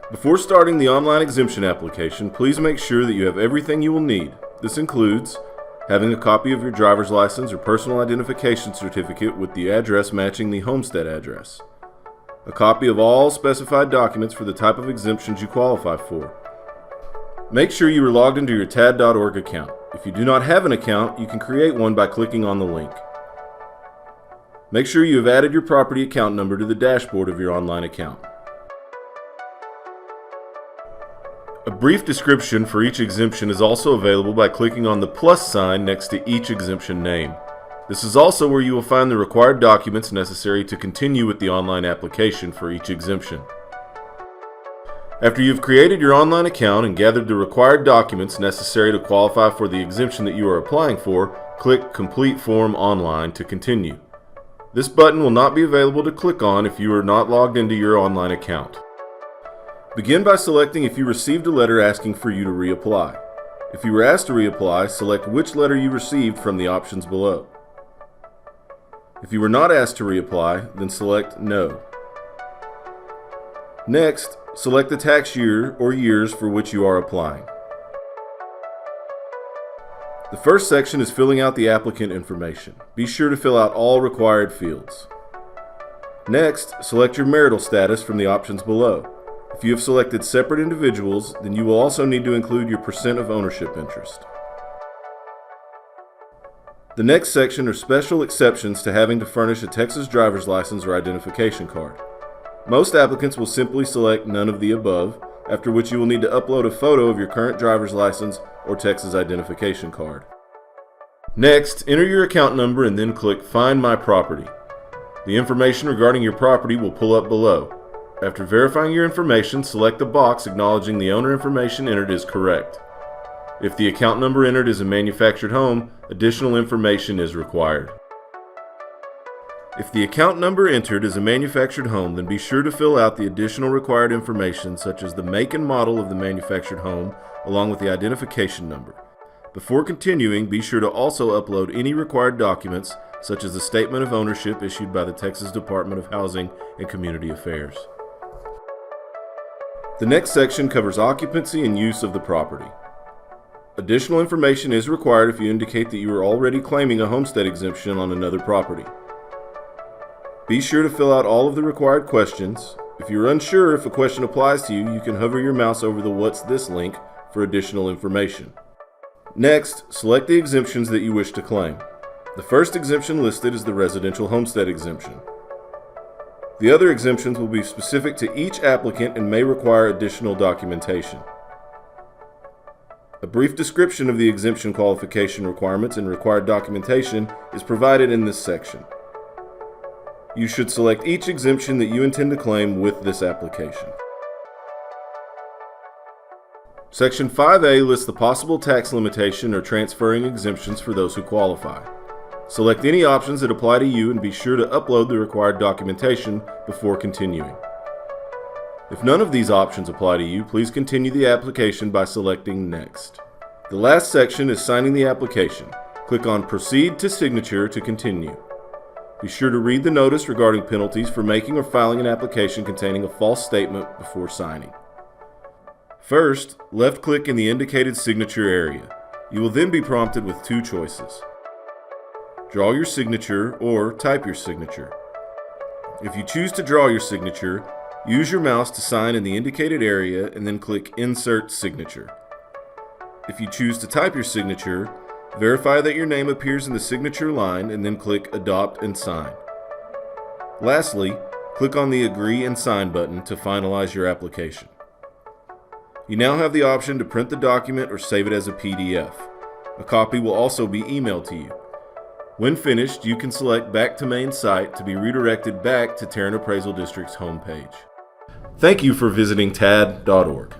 Before starting the online exemption application, please make sure that you have everything you will need. This includes having a copy of your driver's license or personal identification certificate with the address matching the Homestead address, a copy of all specified documents for the type of exemptions you qualify for. Make sure you are logged into your tad.org account. If you do not have an account, you can create one by clicking on the link. Make sure you have added your property account number to the dashboard of your online account. A brief description for each exemption is also available by clicking on the plus sign next to each exemption name. This is also where you will find the required documents necessary to continue with the online application for each exemption. After you've created your online account and gathered the required documents necessary to qualify for the exemption that you are applying for, click Complete Form Online to continue. This button will not be available to click on if you are not logged into your online account. Begin by selecting if you received a letter asking for you to reapply. If you were asked to reapply, select which letter you received from the options below. If you were not asked to reapply, then select No. Next, select the tax year or years for which you are applying. The first section is filling out the applicant information. Be sure to fill out all required fields. Next, select your marital status from the options below. If you have selected separate individuals, then you will also need to include your percent of ownership interest. The next section are special exceptions to having to furnish a Texas driver's license or identification card. Most applicants will simply select none of the above, after which you will need to upload a photo of your current driver's license or Texas identification card. Next, enter your account number and then click Find My Property. The information regarding your property will pull up below. After verifying your information, select the box acknowledging the owner information entered is correct. If the account number entered is a manufactured home, additional information is required. If the account number entered is a manufactured home, then be sure to fill out the additional required information such as the make and model of the manufactured home along with the identification number. Before continuing, be sure to also upload any required documents such as the Statement of Ownership issued by the Texas Department of Housing and Community Affairs. The next section covers occupancy and use of the property. Additional information is required if you indicate that you are already claiming a homestead exemption on another property. Be sure to fill out all of the required questions. If you are unsure if a question applies to you, you can hover your mouse over the What's This link for additional information. Next, select the exemptions that you wish to claim. The first exemption listed is the residential homestead exemption. The other exemptions will be specific to each applicant and may require additional documentation. A brief description of the exemption qualification requirements and required documentation is provided in this section. You should select each exemption that you intend to claim with this application. Section 5A lists the possible tax limitation or transferring exemptions for those who qualify. Select any options that apply to you and be sure to upload the required documentation before continuing. If none of these options apply to you, please continue the application by selecting Next. The last section is signing the application. Click on Proceed to Signature to continue. Be sure to read the notice regarding penalties for making or filing an application containing a false statement before signing. First, left-click in the indicated signature area. You will then be prompted with two choices. Draw your signature or type your signature. If you choose to draw your signature, use your mouse to sign in the indicated area and then click Insert Signature. If you choose to type your signature, verify that your name appears in the signature line and then click Adopt and Sign. Lastly, click on the Agree and Sign button to finalize your application. You now have the option to print the document or save it as a PDF. A copy will also be emailed to you. When finished, you can select Back to Main Site to be redirected back to Tarrant Appraisal District's homepage. Thank you for visiting tad.org.